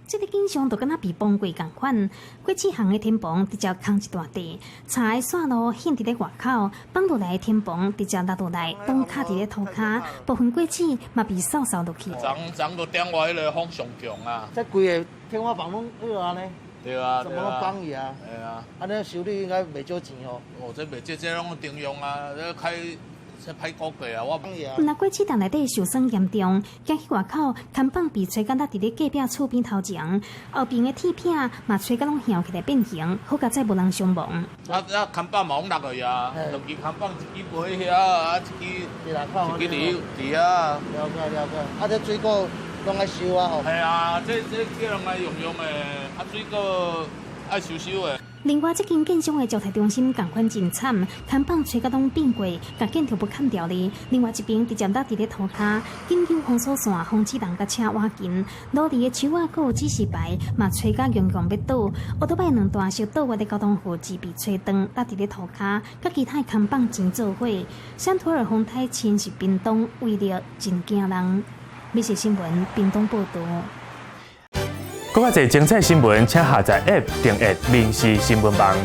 这个景象就敢若被崩过共款，过市巷的天棚直接空一大地，柴的线路陷伫咧外口，放落来的天棚直接落落来，拢卡伫咧涂骹，部分过市嘛被扫扫落去。昨就点我迄个风上强啊！这规个天花板拢迄个安尼。对啊，怎么拢放伊啊？系啊，安尼修理应该袂少钱哦。哦，这袂这拢定用啊，这歹估计啊，我。那过市场内底受损严重，惊去外口看板被吹到落伫咧隔壁厝边头前，后边的铁片嘛吹到拢翘起来变形，好佳再无人伤亡。看板嘛拢落去啊，两支看板一支飞遐，啊一支伫啊。了解，啊这水果拢爱修啊吼。系啊，这叫人来用的，啊水果爱修的。另外，这间建商的招待中心同款真惨，看板吹甲拢变过，甲建条不砍掉哩。另外一边直接落伫咧涂骹，紧急封锁线、防止人甲车挖进。路里的树仔还有指示牌，嘛吹甲洋洋要倒。奥多摆两段小倒弯的交通护志被吹断，落伫咧涂骹，甲其他看板真做伙。山土尔风台侵袭屏东，威力真惊人。美食新闻，屏东报道。更加侪精彩新闻，请下载 App 订阅民视新闻网。